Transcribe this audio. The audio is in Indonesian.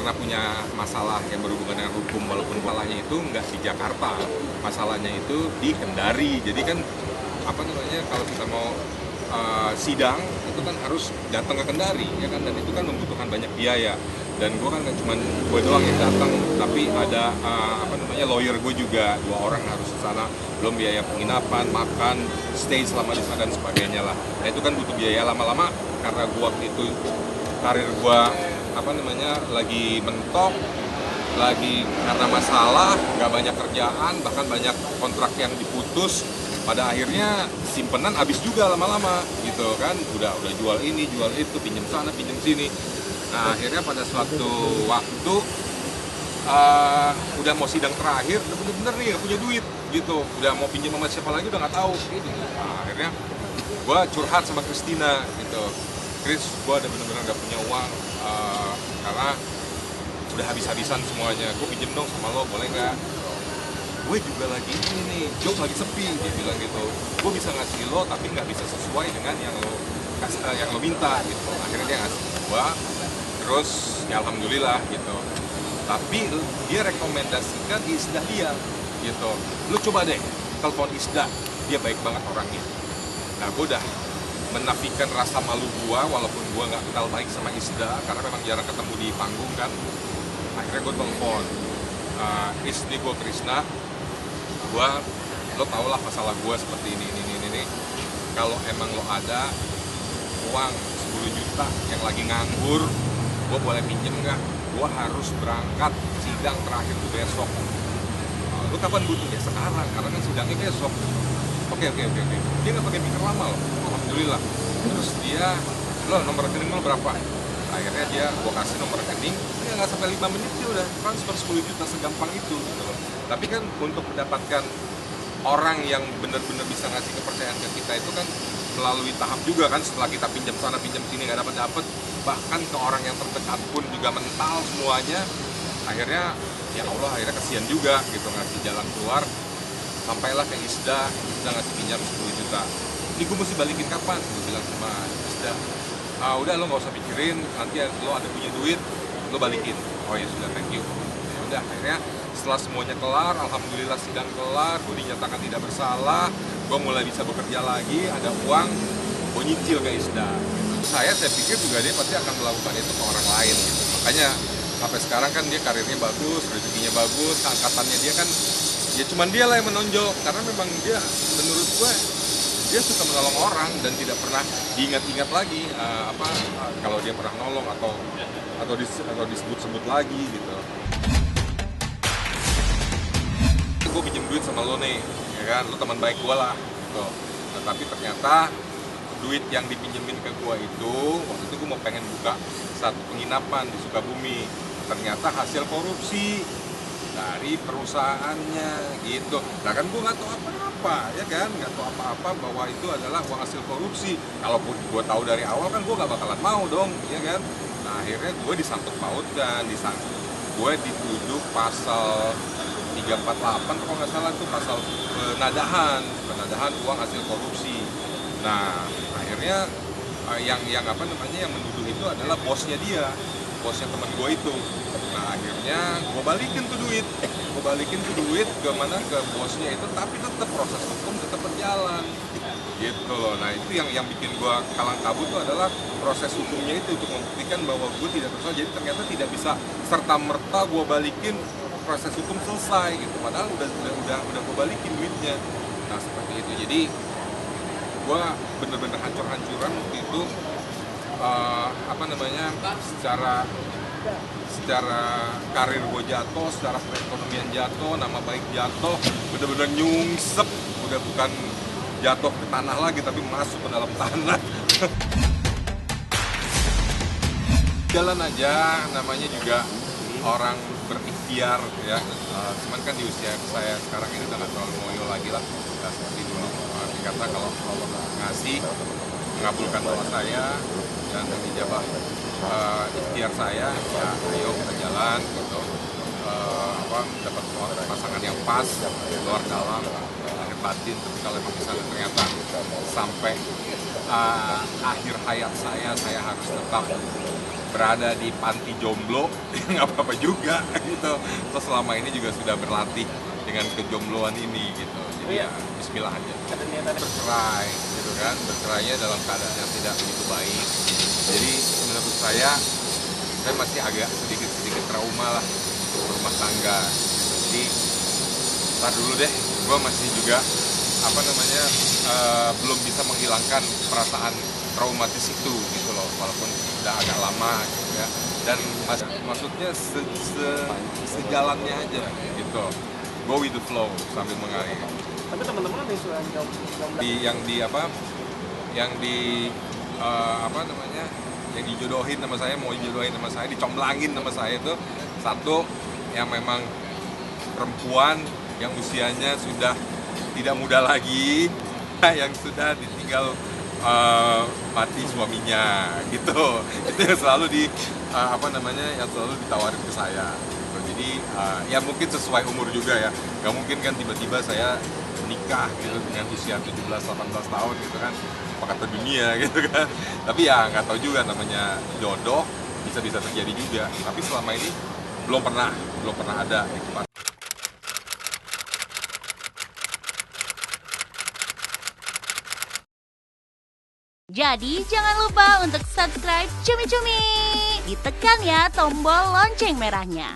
pernah punya masalah yang berhubungan dengan hukum, walaupun masalahnya itu nggak di Jakarta, masalahnya itu di Kendari. Jadi kan apa namanya, kalau kita mau sidang itu kan harus datang ke Kendari ya kan, dan itu kan membutuhkan banyak biaya. Dan gue kan nggak cuma gue doang yang datang, tapi ada apa namanya, lawyer gue juga, 2 orang harus ke sana, belum biaya penginapan, makan, stay selama di sana dan sebagainya lah. Nah itu kan butuh biaya. Lama-lama karena gue waktu itu karir gue apa namanya lagi mentok, lagi karena masalah, nggak banyak kerjaan, bahkan banyak kontrak yang diputus. Pada akhirnya simpenan habis juga lama-lama gitu kan, udah jual ini jual itu, pinjam sana pinjam sini. Nah akhirnya pada suatu waktu udah mau sidang terakhir, udah bener-bener nih gak punya duit gitu, udah mau pinjam sama siapa lagi udah nggak tahu gitu. Nah, akhirnya gue curhat sama Christina gitu, Chris, gue udah bener-bener gak punya uang karena udah habis-habisan semuanya, gue pinjem dong sama lo, boleh nggak? Gue juga lagi ini nih, job lagi sepi, dia bilang gitu. Gue bisa ngasih lo tapi nggak bisa sesuai dengan yang lo minta gitu. Akhirnya dia ngasih gue, terus ya alhamdulillah gitu. Tapi dia rekomendasikan Isda dia gitu. Lu coba deh telepon Isda, dia baik banget orangnya. Nah gue udah menafikan rasa malu gue, walaupun gue nggak kenal baik sama Isda karena memang jarang ketemu di panggung kan. Akhirnya gue telepon istri gue, Krisna, lo tau lah masalah gue seperti ini. Kalau emang lo ada uang 10 juta yang lagi nganggur, gue boleh pinjem nggak? Gue harus berangkat sidang terakhir tuh besok. Lo kapan butuh? Ya sekarang, karena kan sidangnya besok. Oke. Dia nggak pakai mikir lama loh, alhamdulillah. Terus dia, lo nomor rekening lo berapa? Akhirnya gue kasih nomor rekening, ya nggak sampai 5 menit dia udah transfer 10 juta, segampang itu gitu loh. Tapi kan untuk mendapatkan orang yang benar-benar bisa ngasih kepercayaan ke kita itu kan melalui tahap juga kan, setelah kita pinjam sana pinjam sini nggak dapat, bahkan ke orang yang terdekat pun juga mental semuanya. Akhirnya ya Allah, akhirnya kasihan juga gitu, ngasih jalan keluar. Sampailah ke Isda ngasih pinjam 10 juta. Ini gue mesti balikin kapan? Gue bilang sama Isda, udah lo nggak usah pikirin, nanti lo ada punya duit lo balikin. Oh ya sudah, thank you. Ya udah, akhirnya setelah semuanya kelar, alhamdulillah sidang kelar, gue dinyatakan tidak bersalah, gue mulai bisa bekerja lagi, ada uang, gue nyicil ke Isda. Saya pikir juga dia pasti akan melakukan itu ke orang lain gitu. Makanya sampai sekarang kan dia karirnya bagus, rezekinya bagus, angkatannya dia kan ya cuman dia lah yang menonjol, karena memang dia menurut gue dia suka menolong orang dan tidak pernah diingat-ingat lagi kalau dia pernah nolong atau disebut-sebut lagi gitu. Gue pinjem duit sama lo nih, ya kan, lo teman baik gue lah gitu. Nah, tapi ternyata duit yang dipinjemin ke gue itu, waktu itu gue mau pengen buka satu penginapan di Sukabumi, ternyata hasil korupsi dari perusahaannya gitu. Nah kan gue nggak tahu apa-apa, ya kan, nggak tahu apa-apa bahwa itu adalah uang hasil korupsi. Kalaupun gue tahu dari awal kan gue nggak bakalan mau dong, ya kan. Nah akhirnya gue disangkut pautkan, gue dituduh pasal 348 kalau nggak salah, itu pasal penadahan uang hasil korupsi. Nah akhirnya yang menuduh itu adalah bosnya teman gue itu. Nah akhirnya gue balikin tuh duit ke bosnya itu, tapi tetap proses hukum tetap berjalan gitu loh. Nah itu yang bikin gue kalang kabut tuh adalah proses hukumnya itu, untuk membuktikan bahwa gue tidak bersalah. Jadi ternyata tidak bisa serta merta gue balikin proses hukum selesai gitu, padahal udah gue balikin duitnya. Nah seperti itu, jadi gue bener-bener hancur-hancuran waktu itu, secara karir gue jatuh, secara perekonomian jatuh, nama baik jatuh, bener-bener nyungsep, udah bukan jatuh ke tanah lagi tapi masuk ke dalam tanah. Jalan aja, namanya juga orang berikhtiar ya. Cuman kan di usia saya sekarang ini udah gak terlalu ngoyo lagi lah, udah seperti dulu. Kata kalau Allah ngasih, mengabulkan doa saya dan menjawab ikhtiar saya, ya ayo kita jalan gitu, dapat pasangan yang pas, luar dalam, lahir batin. Tapi kalau misalnya ternyata sampai akhir hayat saya harus tetap berada di panti jomblo nggak apa-apa juga gitu. Terus selama ini juga sudah berlatih dengan kejombloan ini gitu. Jadi ya Bismillah aja. Bercerai gitu kan, bercerainya dalam keadaan yang tidak begitu baik. Jadi menurut saya masih agak sedikit trauma lah berumah tangga. Jadi ntar dulu deh, gue masih juga belum bisa menghilangkan perasaan traumatis itu gitu loh, walaupun udah agak lama gitu ya. Dan maksudnya sejalannya aja gitu, go with the flow sambil mengalir. Tapi teman-teman ada yang suka yang dijodohin sama saya, mau dijodohin sama saya, dicomblangin sama saya itu satu yang memang perempuan yang usianya sudah tidak muda lagi, yang sudah ditinggal mati suaminya gitu. Itu yang selalu yang selalu ditawarin ke saya gitu. Jadi ya mungkin sesuai umur juga ya, nggak mungkin kan tiba-tiba saya nikah gitu dengan usia 17-18 tahun gitu kan, apa kata dunia gitu kan. Tapi ya nggak tahu juga, namanya jodoh, bisa terjadi juga. Tapi selama ini belum pernah ada itu. Jadi jangan lupa untuk subscribe Cumi Cumi. Ditekan ya tombol lonceng merahnya.